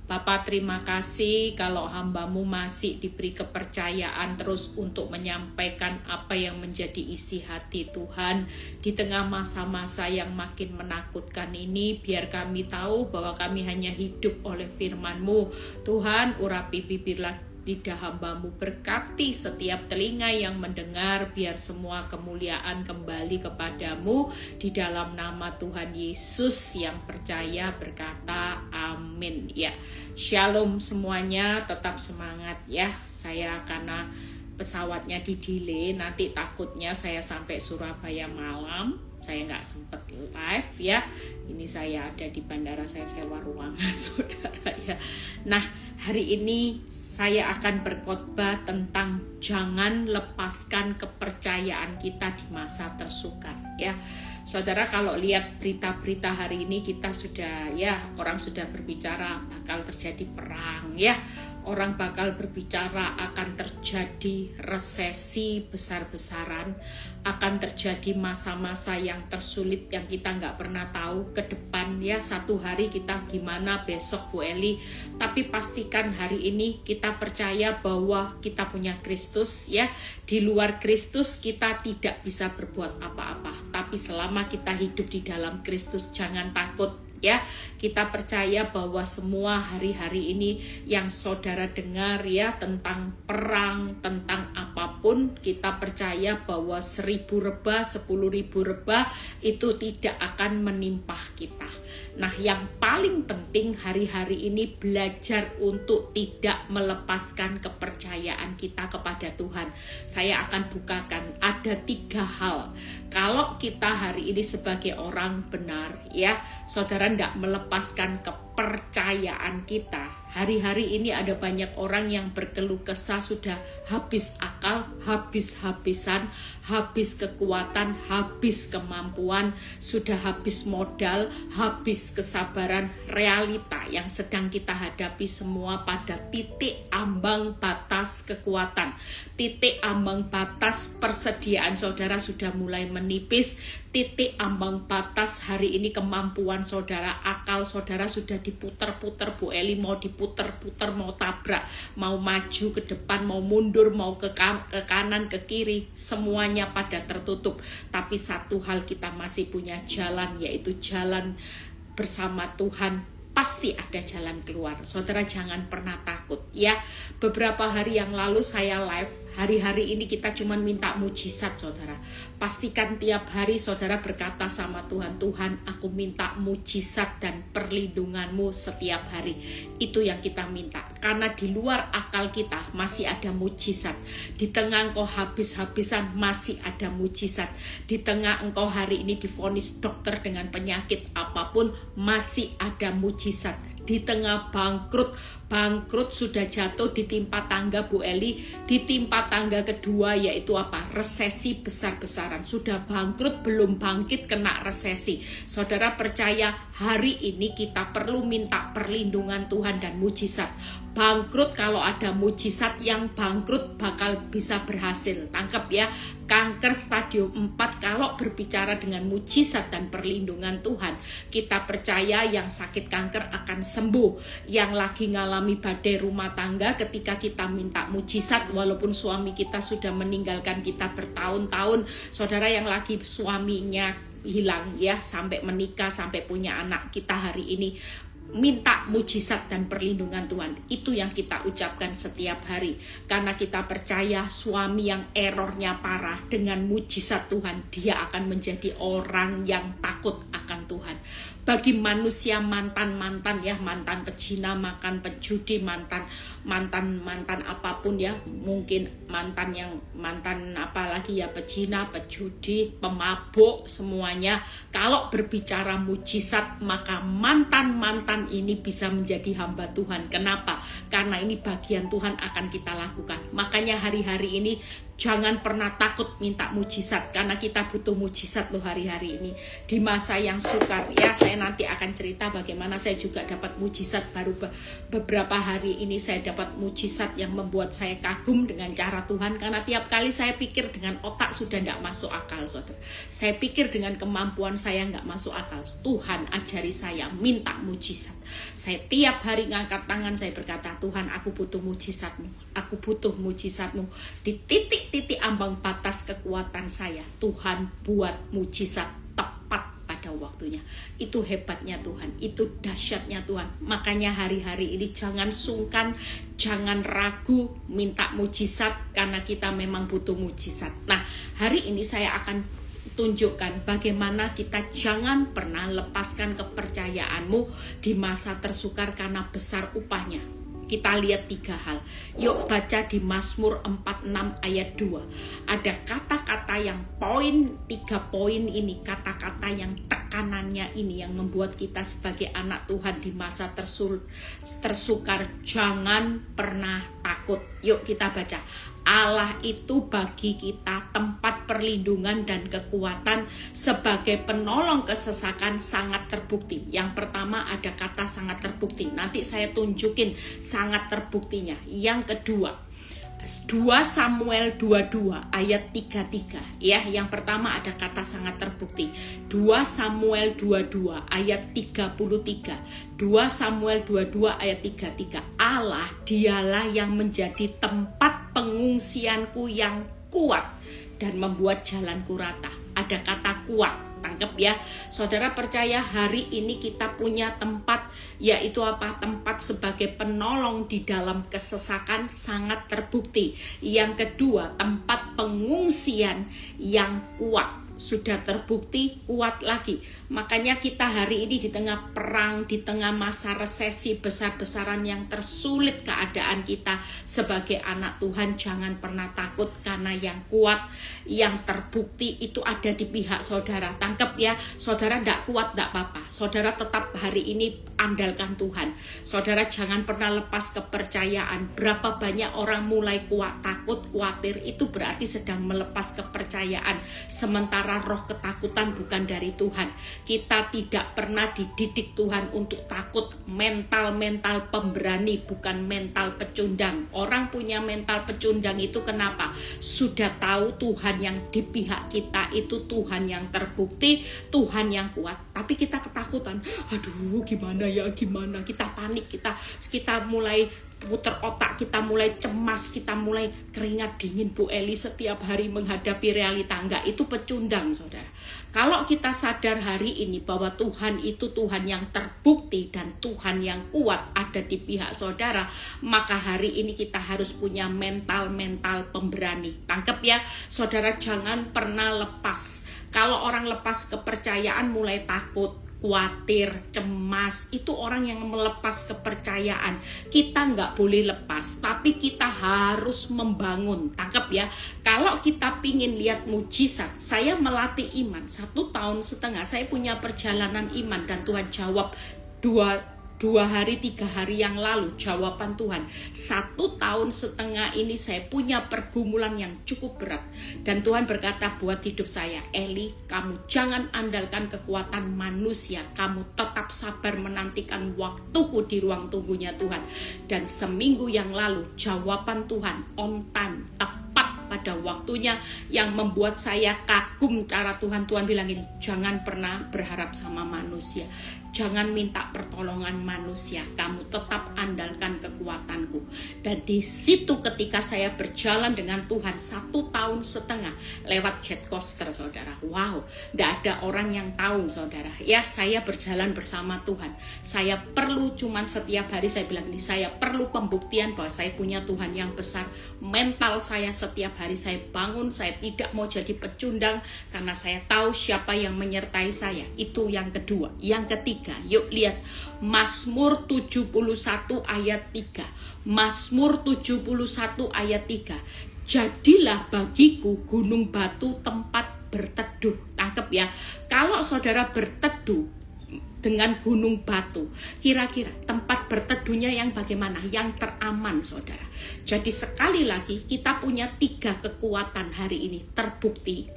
Bapa, terima kasih kalau hamba-Mu masih diberi kepercayaan terus untuk menyampaikan apa yang menjadi isi hati Tuhan. Di tengah masa-masa yang makin menakutkan ini, biar kami tahu bahwa kami hanya hidup oleh firman-Mu. Tuhan, urapi bibir lidah hamba-Mu, berkati setiap telinga yang mendengar, biar semua kemuliaan kembali kepadamu. Di dalam nama Tuhan Yesus yang percaya berkata amin. Ya, shalom semuanya, tetap semangat ya. Saya karena pesawatnya di-delay, nanti takutnya saya sampai Surabaya malam, saya nggak sempet live ya. Ini saya ada di bandara, saya sewa ruangan saudara ya. Nah, hari ini saya akan berkhotbah tentang jangan lepaskan kepercayaan kita di masa tersukar ya. Saudara, kalau lihat berita-berita hari ini, kita sudah ya, orang sudah berbicara bakal terjadi perang ya. Orang bakal berbicara akan terjadi resesi besar-besaran, akan terjadi masa-masa yang tersulit yang kita nggak pernah tahu ke depan ya. Satu hari kita gimana, besok Bu Eli. Tapi pastikan hari ini kita percaya bahwa kita punya Kristus ya. Di luar Kristus kita tidak bisa berbuat apa-apa. Tapi selama kita hidup di dalam Kristus, jangan takut. Ya, kita percaya bahwa semua hari-hari ini yang saudara dengar ya tentang perang, tentang apapun, kita percaya bahwa 1.000 rebah, 10.000 rebah itu tidak akan menimpa kita. Nah, yang paling penting hari-hari ini belajar untuk tidak melepaskan kepercayaan kita kepada Tuhan. Saya akan bukakan ada 3 hal. Kalau kita hari ini sebagai orang benar ya, saudara tidak melepaskan kepercayaan kita. Hari-hari ini ada banyak orang yang berkeluh kesah, sudah habis akal, habis-habisan, habis kekuatan, habis kemampuan, sudah habis modal, habis kesabaran. Realita yang sedang kita hadapi semua pada titik ambang batas kekuatan. Titik ambang batas persediaan saudara sudah mulai menipis. Titik ambang batas hari ini kemampuan saudara, akal saudara sudah diputer-puter Bu Eli, mau diputer-puter, mau tabrak, mau maju ke depan, mau mundur, mau ke kanan, ke kiri, semuanya pada tertutup. Tapi satu hal kita masih punya jalan, yaitu jalan bersama Tuhan. Pasti ada jalan keluar. Saudara jangan pernah takut ya. Beberapa hari yang lalu saya live, hari-hari ini kita cuma minta mujizat saudara. Pastikan tiap hari saudara berkata sama Tuhan, Tuhan aku minta mujizat dan perlindunganmu setiap hari. Itu yang kita minta. Karena di luar akal kita masih ada mujizat. Di tengah engkau habis-habisan masih ada mujizat. Di tengah engkau hari ini divonis dokter dengan penyakit apapun masih ada mujizat. Di tengah bangkrut sudah jatuh, ditimpa tangga Bu Eli, ditimpa tangga kedua yaitu apa? Resesi besar-besaran. Sudah bangkrut belum bangkit kena resesi. Saudara percaya hari ini kita perlu minta perlindungan Tuhan dan mujizat. Bangkrut kalau ada mujizat, yang bangkrut bakal bisa berhasil. Tangkap ya. Kanker stadium 4 kalau berbicara dengan mujizat dan perlindungan Tuhan, kita percaya yang sakit kanker akan sembuh. Yang lagi ngalami badai rumah tangga, ketika kita minta mujizat, walaupun suami kita sudah meninggalkan kita bertahun-tahun, saudara yang lagi suaminya hilang ya, sampai menikah, sampai punya anak, kita hari ini minta mujizat dan perlindungan Tuhan. Itu yang kita ucapkan setiap hari. Karena kita percaya suami yang errornya parah, dengan mujizat Tuhan dia akan menjadi orang yang takut akan Tuhan. Bagi manusia mantan-mantan ya, mantan pezina, mantan penjudi, mantan apapun ya, mungkin mantan apalagi ya, pezina, pejudi, pemabuk, semuanya. Kalau berbicara mujizat, maka mantan ini bisa menjadi hamba Tuhan. Kenapa? Karena ini bagian Tuhan akan kita lakukan. Makanya hari-hari ini jangan pernah takut minta mujizat, karena kita butuh mujizat loh hari-hari ini. Di masa yang sukar ya, saya saya nanti akan cerita bagaimana saya juga dapat mujizat baru beberapa hari ini. Saya dapat mujizat yang membuat saya kagum dengan cara Tuhan, karena tiap kali saya pikir dengan otak sudah tidak masuk akal, saudara. Saya pikir dengan kemampuan saya nggak masuk akal. Tuhan ajari saya minta mujizat. Saya tiap hari ngangkat tangan, saya berkata, Tuhan, aku butuh mujizat-Mu. Aku butuh mujizat-Mu. Di titik-titik ambang batas kekuatan saya, Tuhan buat mujizat tepat pada waktunya. Itu hebatnya Tuhan, itu dahsyatnya Tuhan. Makanya hari-hari ini jangan sungkan, jangan ragu minta mujizat, karena kita memang butuh mujizat. Nah, hari ini saya akan tunjukkan bagaimana kita jangan pernah lepaskan kepercayaanmu di masa tersukar karena besar upahnya. Kita lihat 3 hal. Yuk baca di Mazmur 46 ayat 2. Ada kata-kata yang 3 poin ini, kata-kata yang tekanannya ini yang membuat kita sebagai anak Tuhan di masa tersukar jangan pernah takut. Yuk kita baca. Allah itu bagi kita tempat perlindungan dan kekuatan, sebagai penolong kesesakan sangat terbukti. Yang pertama ada kata sangat terbukti. Nanti saya tunjukin sangat terbuktinya. Yang kedua, 2 Samuel 22 ayat 33 ya. Yang pertama ada kata sangat terbukti. 2 Samuel 22 ayat 33. 2 Samuel 22 ayat 33. Allah dialah yang menjadi tempat pengungsianku yang kuat dan membuat jalanku rata. Ada kata kuat. Tangkep ya, saudara. Percaya hari ini kita punya tempat, yaitu apa? Tempat sebagai penolong di dalam kesesakan sangat terbukti. Yang kedua, tempat pengungsian yang kuat. Sudah terbukti, kuat lagi. Makanya kita hari ini di tengah perang, di tengah masa resesi besar-besaran yang tersulit keadaan kita sebagai anak Tuhan, jangan pernah takut, karena yang kuat, yang terbukti itu ada di pihak saudara. Tangkep ya, saudara tidak kuat tidak apa-apa. Saudara tetap hari ini andalkan Tuhan. Saudara jangan pernah lepas kepercayaan. Berapa banyak orang mulai kuat, takut, khawatir, itu berarti sedang melepas kepercayaan. Sementara roh ketakutan bukan dari Tuhan. Kita tidak pernah dididik Tuhan untuk takut. Mental pemberani, bukan mental pecundang. Orang punya mental pecundang itu kenapa? Sudah tahu Tuhan yang di pihak kita itu Tuhan yang terbukti, Tuhan yang kuat, tapi kita ketakutan. Aduh, gimana ya, gimana? Kita panik, kita mulai putar otak, kita mulai cemas, kita mulai keringat dingin Bu Eli setiap hari menghadapi realita. Enggak, itu pecundang, saudara. Kalau kita sadar hari ini bahwa Tuhan itu Tuhan yang terbukti dan Tuhan yang kuat ada di pihak saudara, maka hari ini kita harus punya mental pemberani. Tangkep ya, saudara, jangan pernah lepas. Kalau orang lepas kepercayaan mulai takut, khawatir, cemas, itu orang yang melepas kepercayaan. Kita nggak boleh lepas, tapi kita harus membangun. Tangkap ya. Kalau kita pingin lihat mujizat, saya melatih iman 1,5 tahun, saya punya perjalanan iman, dan Tuhan jawab 2 hari 3 hari yang lalu jawaban Tuhan. 1,5 tahun ini saya punya pergumulan yang cukup berat, dan Tuhan berkata buat hidup saya, Eli, kamu jangan andalkan kekuatan manusia, kamu tetap sabar menantikan waktuku di ruang tunggunya Tuhan. Dan seminggu yang lalu jawaban Tuhan on time, tepat pada waktunya, yang membuat saya kagum cara Tuhan bilang ini, jangan pernah berharap sama manusia, jangan minta pertolongan manusia, kamu tetap andalkan kekuatanku. Dan di situ ketika saya berjalan dengan Tuhan 1,5 tahun lewat jet coaster, saudara. Wow, tidak ada orang yang tahu, saudara. Ya, saya berjalan bersama Tuhan. Saya perlu cuman setiap hari saya bilang ini, saya perlu pembuktian bahwa saya punya Tuhan yang besar. Mental saya setiap hari saya bangun, saya tidak mau jadi pecundang karena saya tahu siapa yang menyertai saya. Itu yang kedua. Yang ketiga, yuk lihat Mazmur 71 ayat 3. Mazmur 71 ayat 3. Jadilah bagiku gunung batu tempat berteduh. Tangkep ya. Kalau saudara berteduh dengan gunung batu, kira-kira tempat berteduhnya yang bagaimana? Yang teraman, saudara. Jadi sekali lagi kita punya 3 kekuatan hari ini terbukti.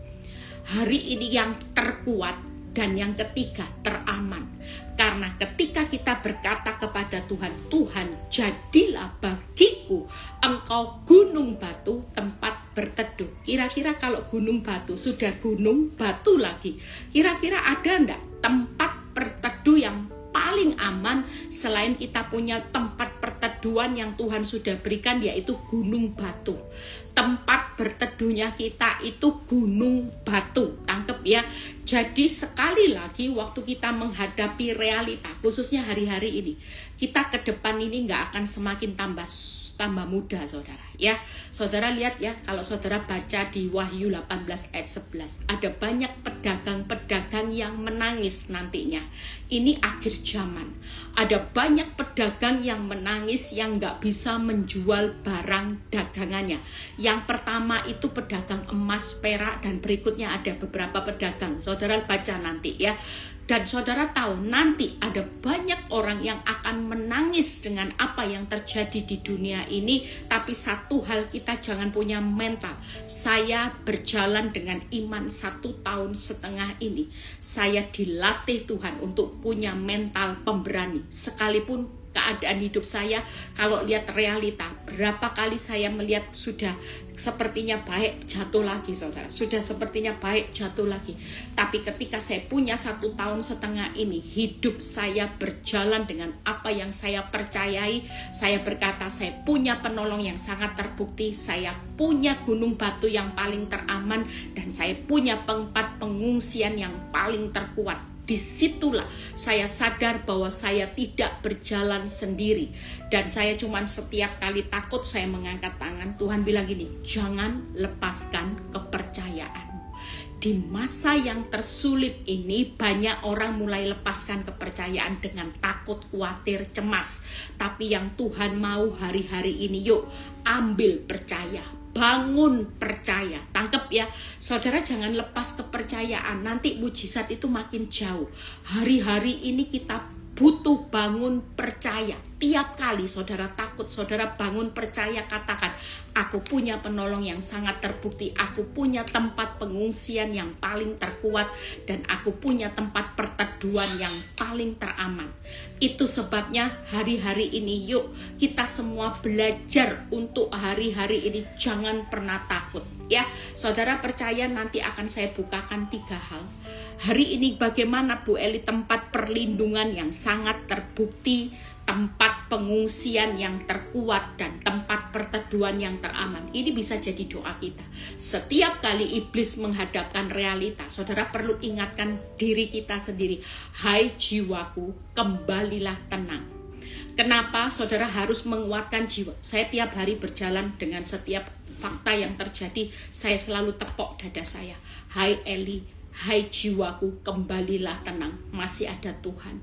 Hari ini yang terkuat Dan yang ketiga, teraman. Karena ketika kita berkata kepada Tuhan, Tuhan jadilah bagiku engkau gunung batu, tempat berteduh. Kira-kira kalau gunung batu sudah gunung batu lagi, kira-kira ada enggak tempat berteduh yang paling aman selain kita punya tempat perteduhan yang Tuhan sudah berikan, yaitu gunung batu. Tempat berteduhnya kita itu gunung batu. Tangkep ya. Jadi sekali lagi waktu kita menghadapi realita, khususnya hari-hari ini, kita ke depan ini nggak akan semakin tambah muda, saudara. Ya, saudara lihat ya, kalau saudara baca di Wahyu 18 ayat 11, ada banyak pedagang-pedagang yang menangis nantinya. Ini akhir zaman. Ada banyak pedagang yang menangis yang nggak bisa menjual barang dagangannya. Yang pertama itu pedagang emas, perak, dan berikutnya ada beberapa pedagang. Saudara baca nanti ya. Dan saudara tahu nanti ada banyak orang yang akan menangis dengan apa yang terjadi di dunia ini. Tapi satu hal, kita jangan punya mental. Saya berjalan dengan iman 1,5 tahun ini. Saya dilatih Tuhan untuk punya mental pemberani. Sekalipun keadaan hidup saya, kalau lihat realita, berapa kali saya melihat sudah sepertinya baik jatuh lagi, saudara. Sudah sepertinya baik jatuh lagi. Tapi ketika saya punya 1,5 tahun ini, hidup saya berjalan dengan apa yang saya percayai. Saya berkata, saya punya penolong yang sangat terbukti, saya punya gunung batu yang paling teraman, dan saya punya tempat pengungsian yang paling terkuat. Disitulah saya sadar bahwa saya tidak berjalan sendiri. Dan saya cuman setiap kali takut saya mengangkat tangan, Tuhan bilang gini, jangan lepaskan kepercayaanmu. Di masa yang tersulit ini banyak orang mulai lepaskan kepercayaan dengan takut, khawatir, cemas. Tapi yang Tuhan mau hari-hari ini, yuk ambil percaya, bangun percaya. Tangkep ya, saudara, jangan lepas kepercayaan. Nanti mujizat itu makin jauh. Hari-hari ini kita butuh bangun percaya. Tiap kali saudara takut, saudara bangun percaya, katakan, aku punya penolong yang sangat terbukti, aku punya tempat pengungsian yang paling terkuat, dan aku punya tempat perteduhan yang paling teraman. Itu sebabnya hari-hari ini yuk kita semua belajar untuk hari-hari ini jangan pernah takut. Ya, saudara percaya nanti akan saya bukakan 3 hal. Hari ini bagaimana Bu Eli tempat perlindungan yang sangat terbukti, tempat pengungsian yang terkuat, dan tempat perteduhan yang teraman. Ini bisa jadi doa kita. Setiap kali iblis menghadapkan realita, saudara perlu ingatkan diri kita sendiri, hai jiwaku, kembalilah tenang. Kenapa saudara harus menguatkan jiwa? Saya tiap hari berjalan dengan setiap fakta yang terjadi, saya selalu tepok dada saya. Hai Eli, hai jiwaku, kembalilah tenang, masih ada Tuhan.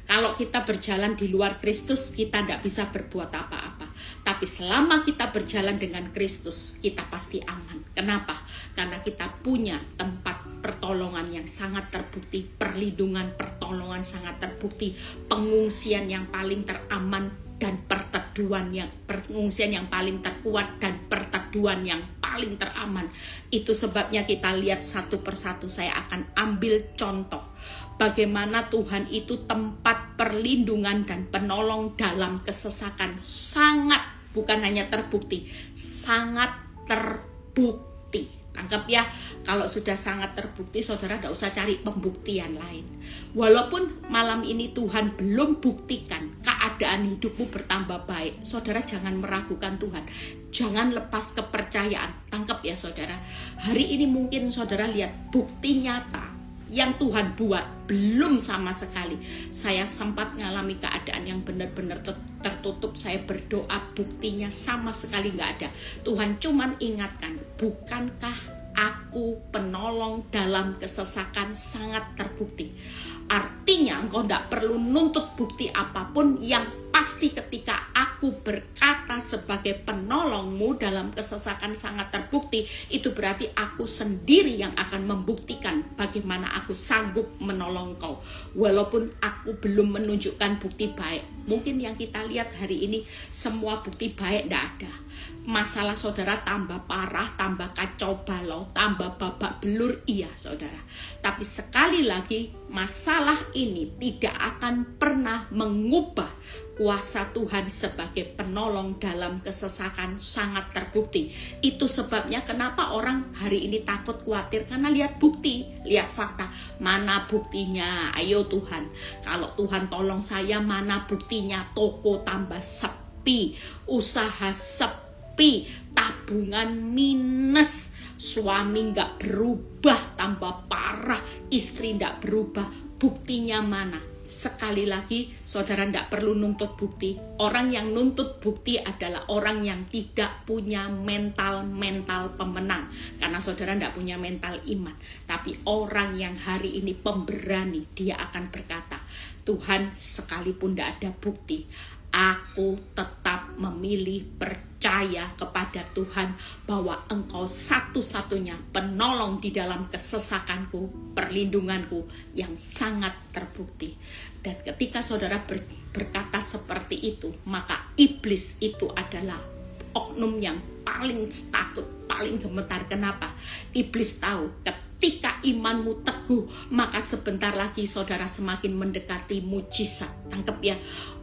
Kalau kita berjalan di luar Kristus, kita tidak bisa berbuat apa-apa. Tapi selama kita berjalan dengan Kristus, kita pasti aman. Kenapa? Karena kita punya tempat pertolongan yang sangat terbukti, perlindungan, pertolongan sangat terbukti, pengungsian yang paling teraman, dan pengungsian yang paling terkuat, dan perteduhan yang paling teraman. Itu sebabnya kita lihat satu persatu. Saya akan ambil contoh bagaimana Tuhan itu tempat perlindungan dan penolong dalam kesesakan. Sangat, bukan hanya terbukti, sangat terbukti. Tangkap ya, kalau sudah sangat terbukti, saudara tidak usah cari pembuktian lain. Walaupun malam ini Tuhan belum buktikan keadaan hidupmu bertambah baik, saudara jangan meragukan Tuhan. Jangan lepas kepercayaan. Tangkap ya saudara. Hari ini mungkin saudara lihat bukti nyata yang Tuhan buat belum sama sekali. Saya sempat mengalami keadaan yang benar-benar tertutup. Saya berdoa, buktinya sama sekali nggak ada. Tuhan cuman ingatkan, bukankah aku penolong dalam kesesakan sangat terbukti. Artinya engkau tidak perlu nuntut bukti apapun, yang pasti ketika aku berkata sebagai penolongmu dalam kesesakan sangat terbukti, itu berarti aku sendiri yang akan membuktikan bagaimana aku sanggup menolong kau. Walaupun aku belum menunjukkan bukti baik. Mungkin yang kita lihat hari ini semua bukti baik tidak ada. Masalah saudara tambah parah, tambah kacau balau, tambah babak belur, iya saudara. Tapi sekali lagi, masalah ini tidak akan pernah mengubah kuasa Tuhan sebagai penolong dalam kesesakan sangat terbukti. Itu sebabnya kenapa orang hari ini takut, khawatir, karena lihat bukti, lihat fakta. Mana buktinya? Ayo Tuhan, kalau Tuhan tolong saya, mana buktinya? Toko tambah sepi, usaha sepi, tabungan minus, suami gak berubah, tambah parah, istri gak berubah. Buktinya mana? Sekali lagi, saudara tidak perlu nuntut bukti. Orang yang nuntut bukti adalah orang yang tidak punya mental pemenang. Karena saudara tidak punya mental iman. Tapi orang yang hari ini pemberani, dia akan berkata, Tuhan, sekalipun tidak ada bukti, aku tetap memilih percaya kepada Tuhan bahwa Engkau satu-satunya penolong di dalam kesesakanku, perlindunganku yang sangat terbukti. Dan ketika saudara berkata seperti itu, maka iblis itu adalah oknum yang paling takut, paling gemetar. Kenapa? Iblis tahu ketika imanmu teguh, maka sebentar lagi saudara semakin mendekati mujizat. Tangkap ya,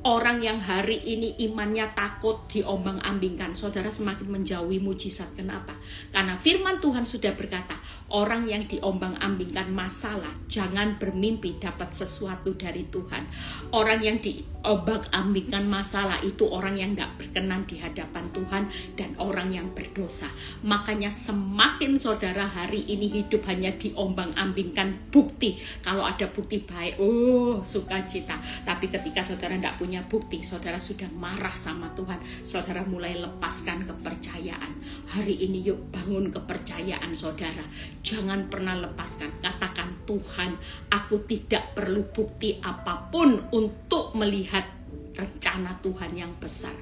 orang yang hari ini imannya takut, diombang-ambingkan, saudara semakin menjauhi mujizat. Kenapa? Karena firman Tuhan sudah berkata, orang yang diombang-ambingkan masalah, jangan bermimpi dapat sesuatu dari Tuhan. Orang yang diombang-ambingkan masalah itu orang yang tidak berkenan di hadapan Tuhan dan orang yang berdosa. Makanya semakin saudara hari ini hidup hanya diombang-ambingkan bukti. Kalau ada bukti baik, sukacita. Tapi ketika saudara tidak punya bukti, saudara sudah marah sama Tuhan. Saudara mulai lepaskan kepercayaan. Hari ini yuk bangun kepercayaan saudara. Jangan pernah lepaskan. Katakan, Tuhan, aku tidak perlu bukti apapun untuk melihat rencana Tuhan yang besar.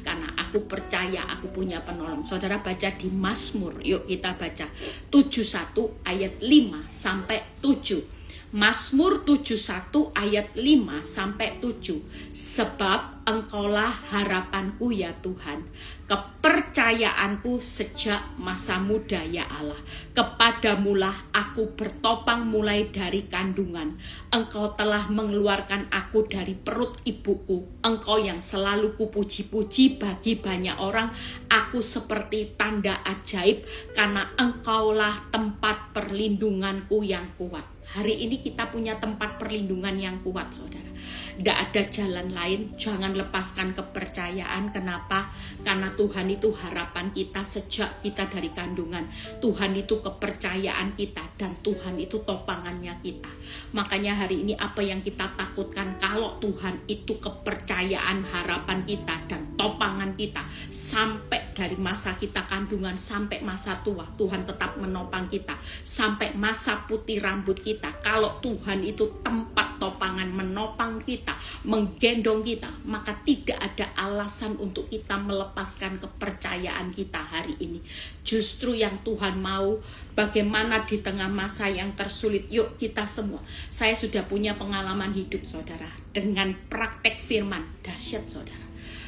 Karena aku percaya aku punya penolong. Saudara baca di Mazmur. Yuk kita baca 71 ayat 5 sampai 7. Mazmur 71 ayat 5 sampai 7. Sebab Engkaulah harapanku ya Tuhan, kepercayaanku sejak masa muda ya Allah. Kepadamulah aku bertopang mulai dari kandungan. Engkau telah mengeluarkan aku dari perut ibuku. Engkau yang selalu kupuji-puji bagi banyak orang. Aku seperti tanda ajaib, karena Engkaulah tempat perlindunganku yang kuat. Hari ini kita punya tempat perlindungan yang kuat saudara. Tidak ada jalan lain. Jangan lepaskan kepercayaan. Kenapa? Karena Tuhan itu harapan kita sejak kita dari kandungan. Tuhan itu kepercayaan kita. Dan Tuhan itu topangannya kita. Makanya hari ini apa yang kita takutkan, kalau Tuhan itu kepercayaan, harapan kita dan topangan kita. Sampai dari masa kita kandungan sampai masa tua, Tuhan tetap menopang kita. Sampai masa putih rambut kita, kalau Tuhan itu tempat topangan, menopang kita, menggendong kita, maka tidak ada alasan untuk kita melepaskan kepercayaan kita hari ini. Justru yang Tuhan mau, bagaimana di tengah masa yang tersulit, yuk kita semua. Saya sudah punya pengalaman hidup saudara, dengan praktek firman, dahsyat saudara.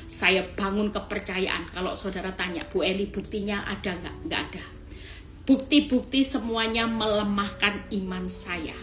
Saya bangun kepercayaan. Kalau saudara tanya, Bu Eli buktinya ada nggak? Nggak ada. Bukti-bukti semuanya melemahkan iman saya.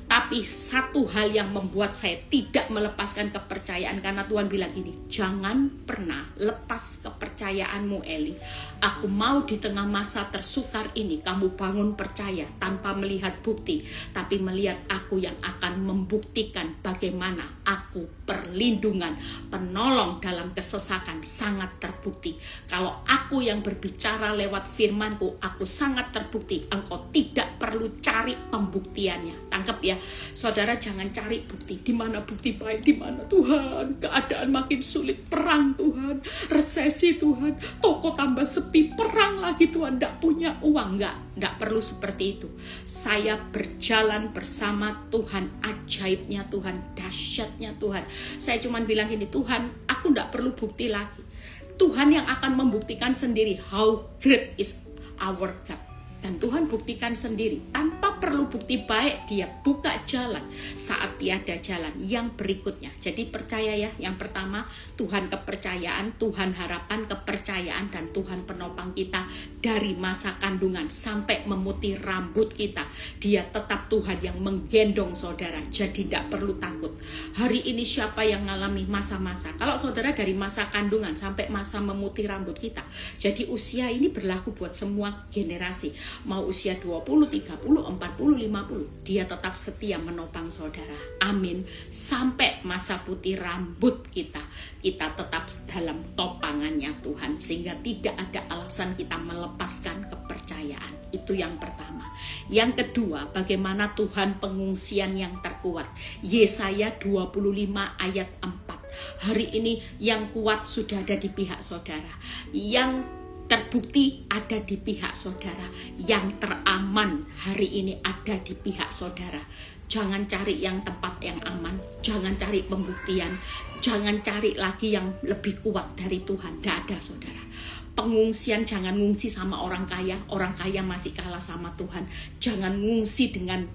Tapi satu hal yang membuat saya tidak melepaskan kepercayaan, karena Tuhan bilang ini, jangan pernah lepas kepercayaanmu Eli. Aku mau di tengah masa tersukar ini kamu bangun percaya tanpa melihat bukti, tapi melihat aku yang akan membuktikan bagaimana aku perlindungan, penolong dalam kesesakan sangat terbukti. Kalau aku yang berbicara lewat firmanku, aku sangat terbukti. Engkau tidak perlu cari pembuktiannya. Tangkap ya. Saudara, jangan cari bukti. Di mana bukti baik? Di mana Tuhan? Keadaan makin sulit, perang Tuhan, resesi Tuhan, toko tambah sepi, perang lagi Tuhan, tidak punya uang. Enggak perlu seperti itu. Saya berjalan bersama Tuhan, ajaibnya Tuhan, dahsyatnya Tuhan. Saya cuma bilang gini, Tuhan, aku tidak perlu bukti lagi. Tuhan yang akan membuktikan sendiri how great is our God. Dan Tuhan buktikan sendiri, tanpa perlu bukti baik, dia buka jalan saat tiada jalan. Yang berikutnya, jadi percaya ya, yang pertama Tuhan kepercayaan, Tuhan harapan, kepercayaan, dan Tuhan penopang kita dari masa kandungan sampai memutih rambut kita. Dia tetap Tuhan yang menggendong saudara, jadi tidak perlu takut. Hari ini siapa yang mengalami masa-masa, kalau saudara dari masa kandungan sampai masa memutih rambut kita, jadi usia ini berlaku buat semua generasi. Mau usia 20, 30, 40, 50, dia tetap setia menopang saudara. Amin. Sampai masa putih rambut kita tetap dalam topangannya Tuhan, sehingga tidak ada alasan kita melepaskan kepercayaan. Itu yang pertama. Yang kedua, bagaimana Tuhan pengungsian yang terkuat. Yesaya 25 ayat 4. Hari ini yang kuat sudah ada di pihak saudara, yang terbukti ada di pihak saudara, yang teraman hari ini ada di pihak saudara. Jangan cari yang tempat yang aman, jangan cari pembuktian, jangan cari lagi yang lebih kuat dari Tuhan. Tidak ada saudara. Pengungsian, jangan ngungsi sama orang kaya masih kalah sama Tuhan. Jangan ngungsi dengan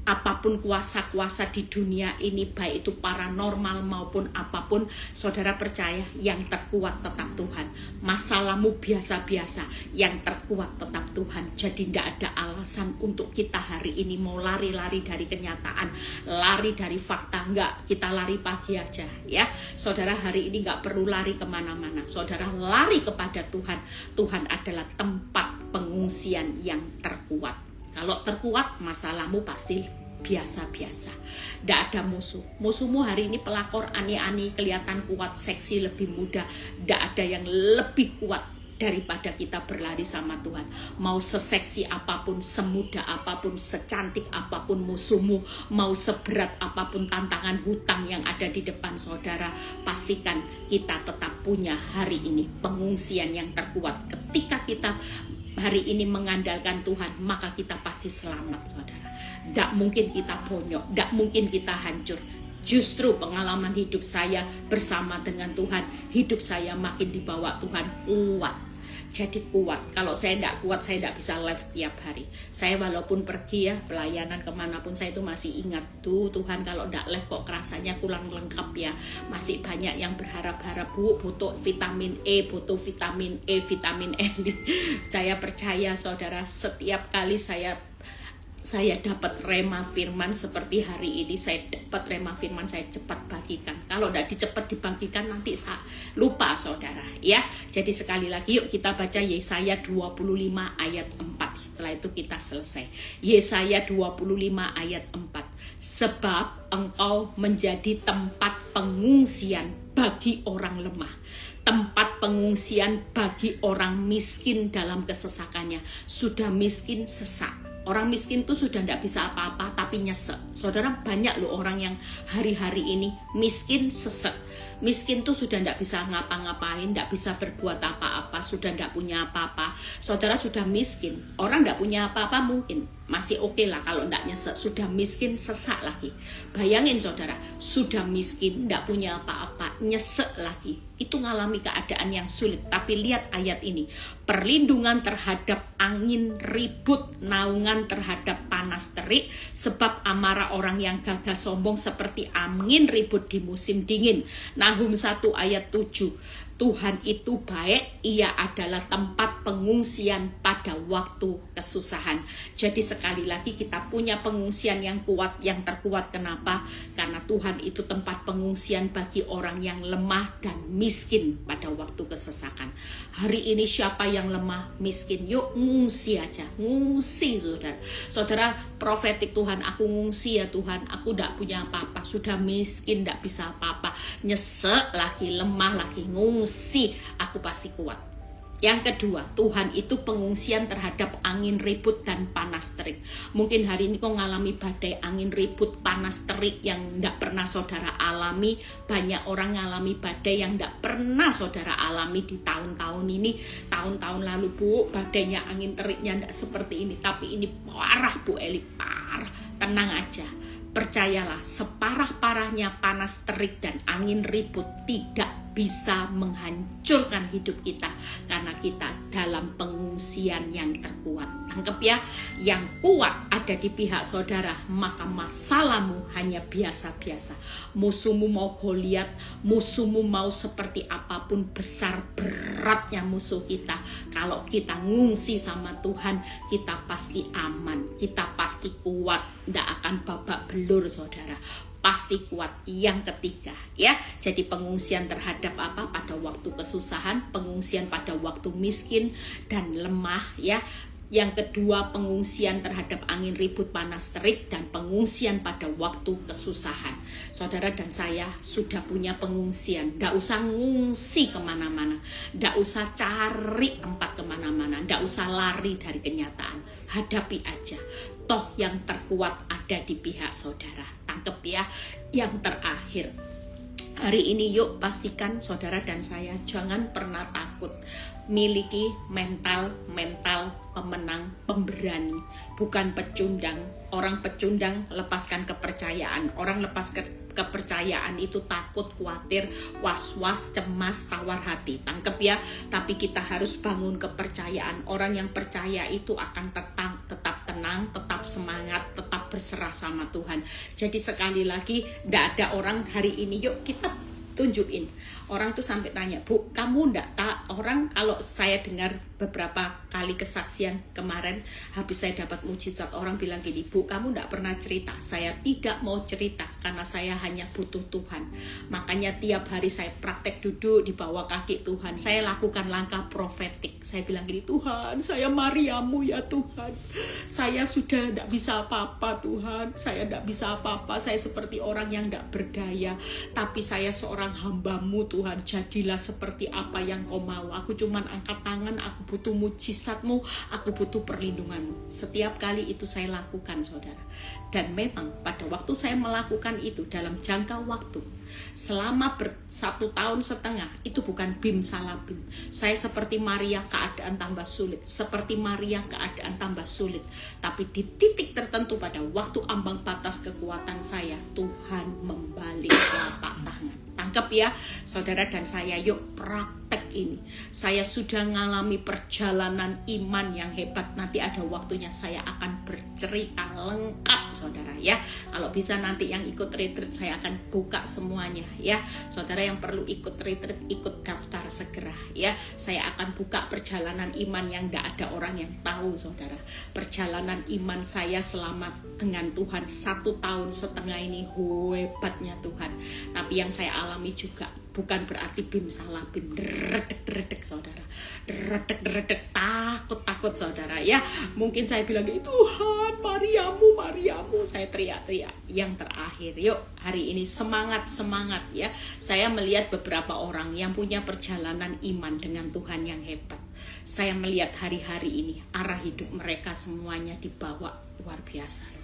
apapun kuasa-kuasa di dunia ini, baik itu paranormal maupun apapun. Saudara percaya yang terkuat tetap Tuhan. Masalahmu biasa-biasa, yang terkuat tetap Tuhan. Jadi tidak ada alasan untuk kita hari ini mau lari-lari dari kenyataan, lari dari fakta. Enggak, kita lari pagi aja ya. Saudara hari ini enggak perlu lari kemana-mana. Saudara lari kepada Tuhan. Tuhan adalah tempat pengungsian yang terkuat. Kalau terkuat, masalahmu pasti biasa-biasa. Tidak ada musuh. Musuhmu hari ini pelakor aneh-aneh, kelihatan kuat, seksi, lebih muda. Tidak ada yang lebih kuat daripada kita berlari sama Tuhan. Mau seseksi apapun, semudah apapun, secantik apapun musuhmu, mau seberat apapun tantangan hutang yang ada di depan saudara, pastikan kita tetap punya hari ini pengungsian yang terkuat. Ketika kita hari ini mengandalkan Tuhan, maka kita pasti selamat saudara. Tidak mungkin kita bonyok, tidak mungkin kita hancur. Justru pengalaman hidup saya bersama dengan Tuhan, hidup saya makin dibawa Tuhan kuat. Jadi kuat. Kalau saya tidak kuat, saya tidak bisa live setiap hari. Saya walaupun pergi ya, pelayanan kemanapun, saya itu masih ingat tuh, Tuhan kalau tidak live kok kerasanya kurang lengkap ya. Masih banyak yang berharap-harap, Bu, butuh vitamin E, butuh vitamin E, vitamin E. Saya percaya saudara, setiap kali saya dapat rema firman seperti hari ini, saya dapat rema firman, saya cepat bagikan. Kalau tidak cepat dibagikan nanti saya lupa saudara ya. Jadi sekali lagi yuk kita baca Yesaya 25 ayat 4. Setelah itu kita selesai. Yesaya 25 ayat 4. Sebab engkau menjadi tempat pengungsian bagi orang lemah, tempat pengungsian bagi orang miskin dalam kesesakannya. Sudah miskin, sesak. Orang miskin tuh sudah tidak bisa apa-apa tapi nyesek. Saudara, banyak loh orang yang hari-hari ini miskin, sesek. Miskin tuh sudah tidak bisa ngapa-ngapain, tidak bisa berbuat apa-apa, sudah tidak punya apa-apa. Saudara sudah miskin, orang tidak punya apa-apa mungkin masih oke lah kalau tidak nyesek. Sudah miskin, sesak lagi. Bayangin saudara, sudah miskin, tidak punya apa-apa, nyesek lagi. Itu ngalami keadaan yang sulit. Tapi lihat ayat ini, perlindungan terhadap angin ribut, naungan terhadap panas terik, sebab amarah orang yang gagah sombong seperti angin ribut di musim dingin. Nahum 1 ayat 7. Tuhan itu baik, ia adalah tempat pengungsian pada waktu kesusahan. Jadi sekali lagi kita punya pengungsian yang kuat, yang terkuat. Kenapa? Karena Tuhan itu tempat pengungsian bagi orang yang lemah dan miskin pada waktu kesesakan. Hari ini siapa yang lemah, miskin? Yuk ngungsi aja, ngungsi saudara. Saudara, profetik Tuhan, aku ngungsi ya Tuhan, aku tidak punya apa-apa, sudah miskin, tidak bisa apa-apa, nyesek lagi, lemah lagi, ngungsi, aku pasti kuat. Yang kedua, Tuhan itu pengungsian terhadap angin ribut dan panas terik. Mungkin hari ini kau ngalami badai angin ribut, panas terik yang tidak pernah saudara alami. Banyak orang ngalami badai yang tidak pernah saudara alami di tahun-tahun ini. Tahun-tahun lalu Bu, badainya angin teriknya tidak seperti ini. Tapi ini parah Bu Eli, parah. Tenang aja. Percayalah, separah-parahnya panas terik dan angin ribut tidak bisa menghancurkan hidup kita, karena kita dalam pengungsian yang terkuat. Tangkep ya, yang kuat ada di pihak saudara, maka masalahmu hanya biasa-biasa. Musuhmu mau Goliat, musuhmu mau seperti apapun besar beratnya musuh kita, kalau kita ngungsi sama Tuhan, kita pasti aman, kita pasti kuat, tidak akan babak belur saudara, pasti kuat. Yang ketiga ya, jadi pengungsian terhadap apa? Pada waktu kesusahan, pengungsian pada waktu miskin dan lemah ya. Yang kedua, pengungsian terhadap angin ribut panas terik, dan pengungsian pada waktu kesusahan. Saudara dan saya sudah punya pengungsian, tidak usah ngungsi kemana-mana, tidak usah cari tempat kemana-mana, tidak usah lari dari kenyataan, hadapi aja. Toh yang terkuat ada di pihak saudara. Tangkep ya. Yang terakhir, hari ini yuk pastikan saudara dan saya jangan pernah takut. Miliki mental pemenang, pemberani, bukan pecundang. Orang pecundang lepaskan kepercayaan. Orang lepas kepercayaan itu takut, khawatir, was-was, cemas, tawar hati. Tangkep ya. Tapi kita harus bangun kepercayaan. Orang yang percaya itu akan tetap tenang, tetap semangat, tetap berserah sama Tuhan. Jadi sekali lagi, tidak ada orang hari ini, yuk kita tunjukin. Orang tuh sampai tanya, Bu, kamu ndak tak? Orang kalau saya dengar beberapa kali kesaksian kemarin, habis saya dapat mujizat, orang bilang gini, Bu, kamu ndak pernah cerita. Saya tidak mau cerita karena saya hanya butuh Tuhan. Makanya tiap hari saya praktek duduk di bawah kaki Tuhan. Saya lakukan langkah profetik. Saya bilang gini, Tuhan, saya Mariamu ya Tuhan. Saya sudah ndak bisa apa-apa Tuhan. Saya ndak bisa apa-apa. Saya seperti orang yang ndak berdaya. Tapi saya seorang hamba-Mu Tuhan, jadilah seperti apa yang Kau mau. Aku cuman angkat tangan, aku butuh mujizat-Mu, aku butuh perlindungan-Mu. Setiap kali itu saya lakukan saudara. Dan memang pada waktu saya melakukan itu dalam jangka waktu selama 1,5 tahun, itu bukan bim salah bim. Saya seperti Maria, keadaan tambah sulit. Seperti Maria, keadaan tambah sulit. Tapi di titik tertentu pada waktu ambang batas kekuatan saya, Tuhan membalik telapak tangan. Tangkap ya saudara dan saya, yuk praktek ini. Saya sudah mengalami perjalanan iman yang hebat. Nanti ada waktunya saya akan bercerita lengkap saudara ya. Kalau bisa nanti yang ikut retreat saya akan buka semuanya ya. Saudara yang perlu ikut retreat, ikut daftar segera ya. Saya akan buka perjalanan iman yang tidak ada orang yang tahu saudara. Perjalanan iman saya selama dengan Tuhan 1,5 tahun ini hebatnya Tuhan. Tapi yang saya alami juga bukan berarti bim salah bim, deredek saudara, deredek takut saudara ya. Mungkin saya bilang Tuhan, Mariamu, saya teriak-teriak. Yang terakhir, yuk hari ini semangat ya. Saya melihat beberapa orang yang punya perjalanan iman dengan Tuhan yang hebat. Saya melihat hari-hari ini arah hidup mereka semuanya dibawa luar biasa.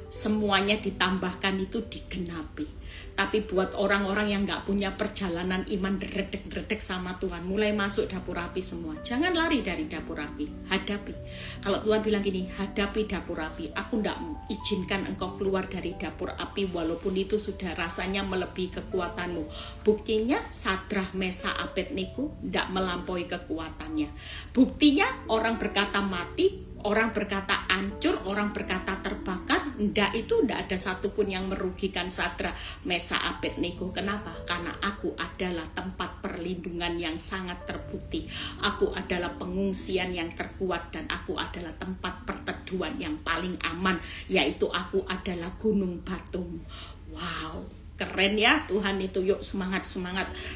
Semuanya ditambahkan itu digenapi. Tapi buat orang-orang yang gak punya perjalanan iman deredek sama Tuhan, mulai masuk dapur api semua. Jangan lari dari dapur api, hadapi. Kalau Tuhan bilang gini, hadapi dapur api. Aku gak izinkan engkau keluar dari dapur api walaupun itu sudah rasanya melebihi kekuatanmu. Buktinya Sadrah, Mesakh, Abednego gak melampaui kekuatannya. Buktinya orang berkata mati, orang berkata hancur, orang berkata terbakar, ndak ada satupun yang merugikan Sadrah, Mesakh, Abednego. Kenapa? Karena aku adalah tempat perlindungan yang sangat terbukti. Aku adalah pengungsian yang terkuat, dan aku adalah tempat perteduhan yang paling aman, yaitu aku adalah gunung batumu. Wow, keren ya Tuhan itu. Yuk semangat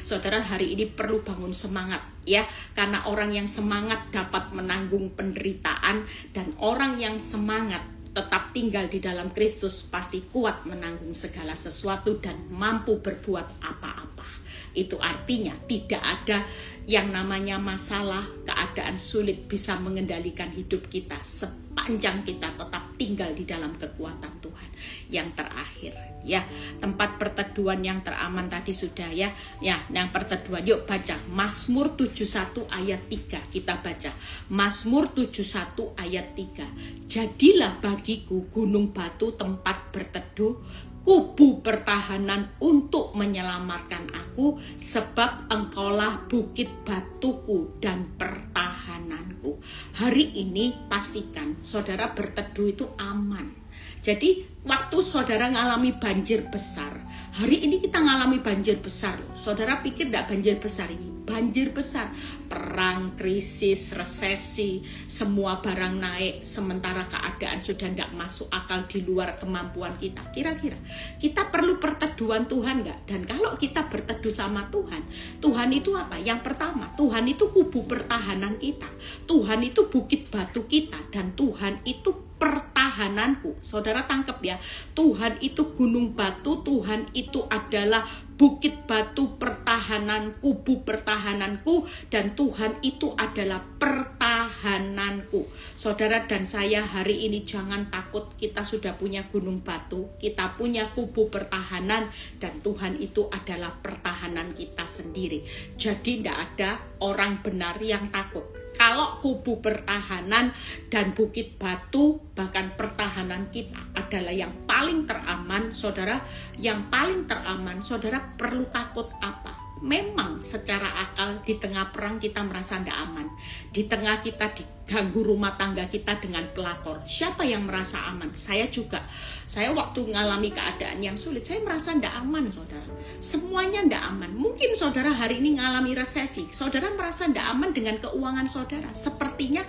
saudara, hari ini perlu bangun semangat ya, karena orang yang semangat dapat menanggung penderitaan, dan orang yang semangat tetap tinggal di dalam Kristus pasti kuat menanggung segala sesuatu dan mampu berbuat apa-apa. Itu artinya tidak ada yang namanya masalah, keadaan sulit bisa mengendalikan hidup kita sepanjang kita tetap tinggal di dalam kekuatan Tuhan. Yang terakhir ya, tempat perteduhan yang teraman tadi sudah ya. Ya, yang perteduhan, yuk baca Mazmur 71 ayat 3. Kita baca Mazmur 71 ayat 3. Jadilah bagiku gunung batu tempat berteduh, kubu pertahanan untuk menyelamatkan aku, sebab engkaulah bukit batuku dan pertahananku. Hari ini pastikan saudara berteduh itu aman. Jadi waktu saudara ngalami banjir besar, hari ini kita ngalami banjir besar loh. Saudara pikir enggak banjir besar ini? Banjir besar, perang, krisis, resesi, semua barang naik, sementara keadaan sudah enggak masuk akal, di luar kemampuan kita. Kira-kira kita perlu perteduhan Tuhan enggak? Dan kalau kita berteduh sama Tuhan, Tuhan itu apa? Yang pertama, Tuhan itu kubu pertahanan kita, Tuhan itu bukit batu kita, dan Tuhan itu pertahananku. Saudara tangkap ya, Tuhan itu gunung batu, Tuhan itu adalah bukit batu pertahanan, kubu pertahananku, dan Tuhan itu adalah pertahananku. Saudara dan saya hari ini jangan takut, kita sudah punya gunung batu, kita punya kubu pertahanan, dan Tuhan itu adalah pertahanan kita sendiri. Jadi tidak ada orang benar yang takut. Kalau kubu pertahanan dan bukit batu, bahkan pertahanan kita adalah yang paling teraman, saudara, yang paling teraman, saudara perlu takut apa? Memang secara akal di tengah perang kita merasa tidak aman. Di tengah kita diganggu rumah tangga kita dengan pelakor. Siapa yang merasa aman? Saya juga. Saya waktu mengalami keadaan yang sulit, saya merasa tidak aman, saudara. Semuanya tidak aman. Mungkin saudara hari ini mengalami resesi. Saudara merasa tidak aman dengan keuangan saudara. Sepertinya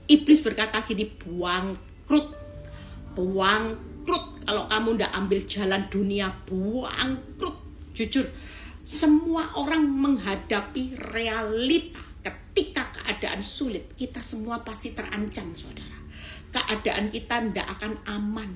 iblis berkata gini, bangkrut. Kalau kamu tidak ambil jalan dunia, bangkrut. Jujur, semua orang menghadapi realita ketika keadaan sulit. Kita semua pasti terancam, saudara. Keadaan kita tidak akan aman.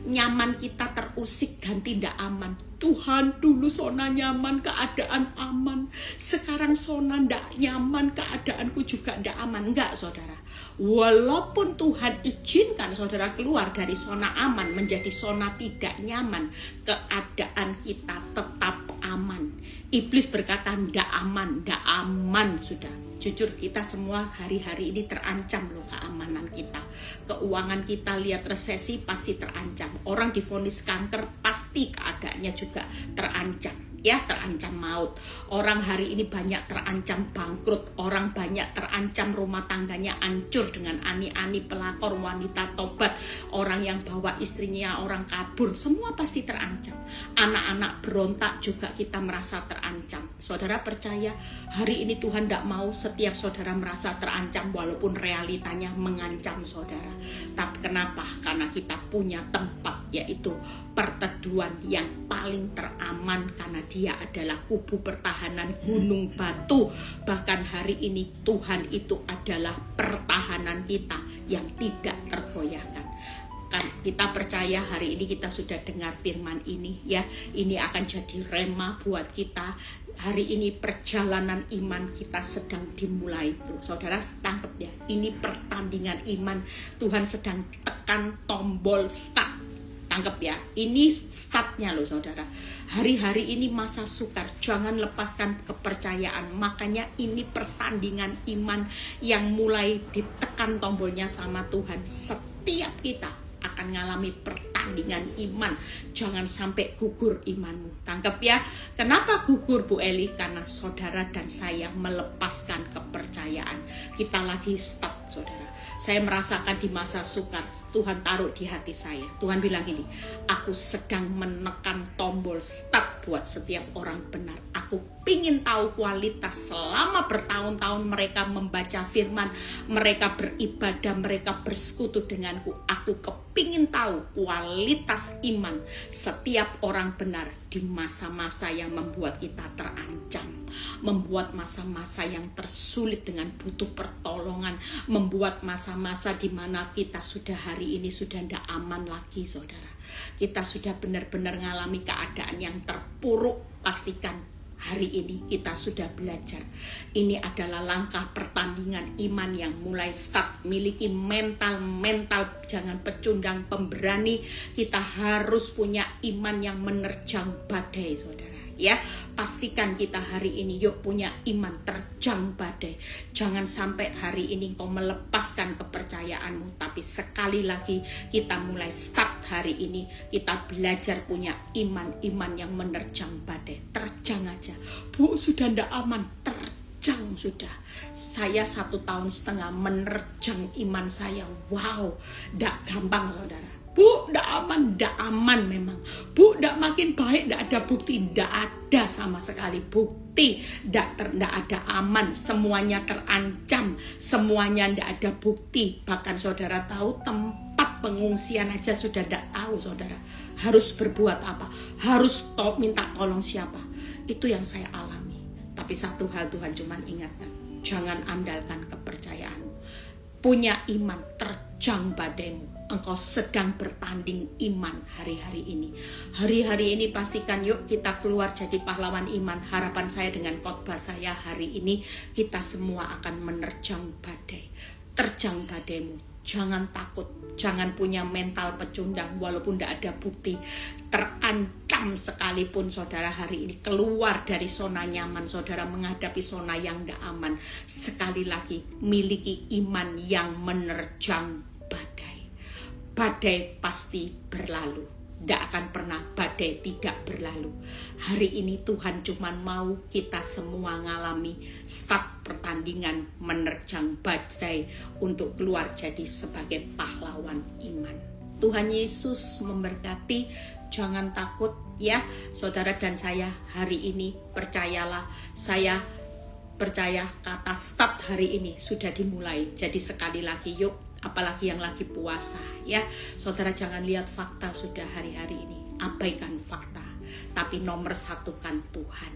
Nyaman kita terusik dan tidak aman. Tuhan dulu zona nyaman, keadaan aman. Sekarang zona tidak nyaman, keadaanku juga tidak aman. Enggak, saudara. Walaupun Tuhan izinkan saudara keluar dari zona aman menjadi zona tidak nyaman, keadaan kita tetap aman. Iblis berkata tidak aman sudah. Jujur kita semua hari-hari ini terancam loh keamanan kita. Keuangan kita lihat resesi pasti terancam. Orang divonis kanker pasti keadaannya juga terancam. Ya, terancam maut. Orang hari ini banyak terancam bangkrut. Orang banyak terancam rumah tangganya hancur dengan ani-ani pelakor, wanita tobat, orang yang bawa istrinya, orang kabur, semua pasti terancam. Anak-anak berontak juga kita merasa terancam. Saudara percaya hari ini Tuhan tidak mau setiap saudara merasa terancam walaupun realitanya mengancam saudara. Tapi kenapa? Karena kita punya tempat, yaitu perteduhan yang paling teraman, karena dia adalah kubu pertahanan, gunung batu. Bahkan hari ini Tuhan itu adalah pertahanan kita yang tidak tergoyahkan. Kan kita percaya hari ini kita sudah dengar firman ini ya. Ini akan jadi rema buat kita. Hari ini perjalanan iman kita sedang dimulai tuh. Saudara tangkap ya. Ini pertandingan iman. Tuhan sedang tekan tombol start. Tangkap ya, ini startnya loh saudara. Hari-hari ini masa sukar, jangan lepaskan kepercayaan. Makanya ini pertandingan iman yang mulai ditekan tombolnya sama Tuhan. Setiap kita akan mengalami pertandingan iman. Jangan sampai gugur imanmu. Tangkap ya. Kenapa gugur Bu Eli? Karena saudara dan saya melepaskan kepercayaan. Kita lagi start saudara. Saya merasakan di masa sukar, Tuhan taruh di hati saya. Tuhan bilang gini, aku sedang menekan tombol start buat setiap orang benar. Aku pingin tahu kualitas selama bertahun-tahun mereka membaca firman, mereka beribadah, mereka bersekutu denganku. Aku kepingin tahu kualitas iman setiap orang benar di masa-masa yang membuat kita terancam, membuat masa-masa yang tersulit dengan butuh pertolongan, membuat masa-masa di mana kita sudah hari ini sudah tidak aman lagi saudara. Kita sudah benar-benar mengalami keadaan yang terpuruk. Pastikan hari ini kita sudah belajar. Ini adalah langkah pertandingan iman yang mulai start. Miliki mental, jangan pecundang, pemberani. Kita harus punya iman yang menerjang badai saudara. ya. Pastikan kita hari ini yuk punya iman terjang badai. Jangan sampai hari ini engkau melepaskan kepercayaanmu, tapi sekali lagi kita mulai start hari ini, kita belajar punya iman yang menerjang badai. Terjang aja. Bu, sudah ndak aman, terjang sudah. Saya 1,5 tahun menerjang iman saya. Wow, ndak gampang saudara. Bu, ndak aman memang. Bu, ndak makin baik, ndak ada bukti, ndak ada sama sekali bukti, ndak ada aman, semuanya terancam, semuanya ndak ada bukti. Bahkan saudara tahu tempat pengungsian aja sudah ndak tahu saudara. Harus berbuat apa? Harus minta tolong siapa? Itu yang saya alami. Tapi satu hal Tuhan cuman ingatkan, jangan andalkan kepercayaanmu. Punya iman terjang badaimu. Engkau sedang bertanding iman hari-hari ini. Hari-hari ini pastikan yuk kita keluar jadi pahlawan iman. Harapan saya dengan khotbah saya hari ini, kita semua akan menerjang badai. Terjang badaimu. Jangan takut, jangan punya mental pecundang walaupun tidak ada bukti. Terancam sekalipun saudara hari ini keluar dari zona nyaman, saudara menghadapi zona yang tidak aman. Sekali lagi, miliki iman yang menerjang badai. Badai pasti berlalu. Tidak akan pernah badai tidak berlalu. Hari ini Tuhan cuma mau kita semua ngalami start pertandingan menerjang badai untuk keluar jadi sebagai pahlawan iman. Tuhan Yesus memberkati. Jangan takut ya saudara dan saya hari ini. Percayalah, saya percaya kata start hari ini sudah dimulai. Jadi sekali lagi yuk, apalagi yang lagi puasa ya, saudara jangan lihat fakta sudah hari-hari ini, abaikan fakta, tapi nomor satukan Tuhan.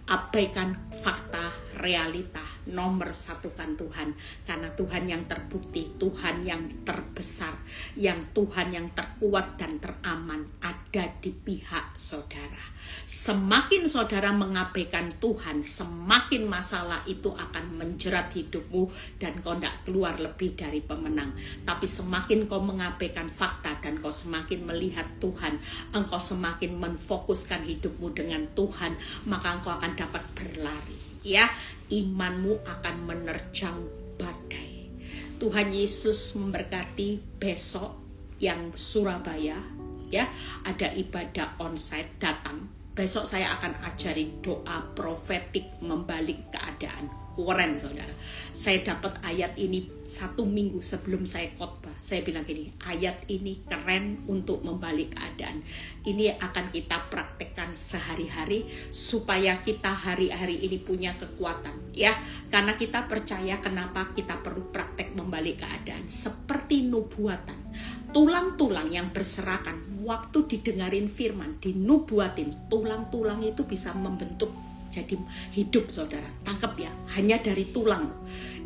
Abaikan fakta, realita, nomor satukan Tuhan. Karena Tuhan yang terbukti, Tuhan yang terbesar, yang Tuhan yang terkuat dan teraman ada di pihak saudara. Semakin saudara mengabaikan Tuhan, semakin masalah itu akan menjerat hidupmu dan kau tidak keluar lebih dari pemenang. Tapi semakin kau mengabaikan fakta dan kau semakin melihat Tuhan, engkau semakin menfokuskan hidupmu dengan Tuhan, maka engkau akan dapat berlari. Ya, imanmu akan menerjang badai. Tuhan Yesus memberkati. Besok yang Surabaya ya, ada ibadah onsite, datang. Besok saya akan ajari doa profetik membalik keadaan. Keren saudara. Saya dapat ayat ini 1 minggu sebelum saya khotbah. Saya bilang gini, ayat ini keren untuk membalik keadaan. Ini akan kita praktekkan sehari-hari supaya kita hari-hari ini punya kekuatan ya. Karena kita percaya kenapa kita perlu praktek membalik keadaan. Seperti nubuatan. Tulang-tulang yang berserakan waktu didengarin firman, dinubuatin, tulang-tulang itu bisa membentuk jadi hidup saudara. Tangkap ya, hanya dari tulang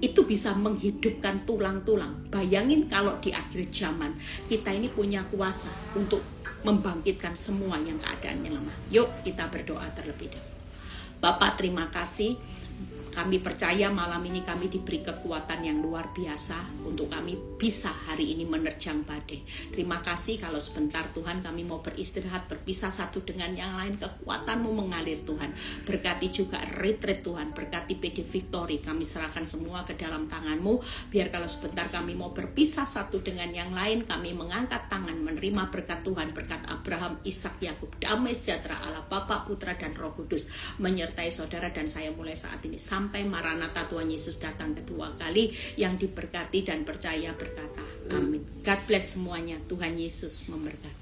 itu bisa menghidupkan tulang-tulang. Bayangin kalau di akhir zaman kita ini punya kuasa untuk membangkitkan semua yang keadaannya lemah. Yuk kita berdoa terlebih dahulu. Bapak terima kasih. Kami percaya malam ini kami diberi kekuatan yang luar biasa untuk kami bisa hari ini menerjang badai. Terima kasih kalau sebentar Tuhan kami mau beristirahat, berpisah satu dengan yang lain. Kekuatan-Mu mengalir Tuhan. Berkati juga retreat Tuhan, berkati PD Victory. Kami serahkan semua ke dalam tangan-Mu. Biar kalau sebentar kami mau berpisah satu dengan yang lain, kami mengangkat tangan menerima berkat Tuhan, berkat Abraham, Ishak, Yakub. Damai sejahtera Allah Bapa, Putra dan Roh Kudus menyertai saudara dan saya mulai saat ini sampai Maranatha Tuhan Yesus datang kedua kali. Yang diberkati dan percaya berkata amin. God bless semuanya. Tuhan Yesus memberkati.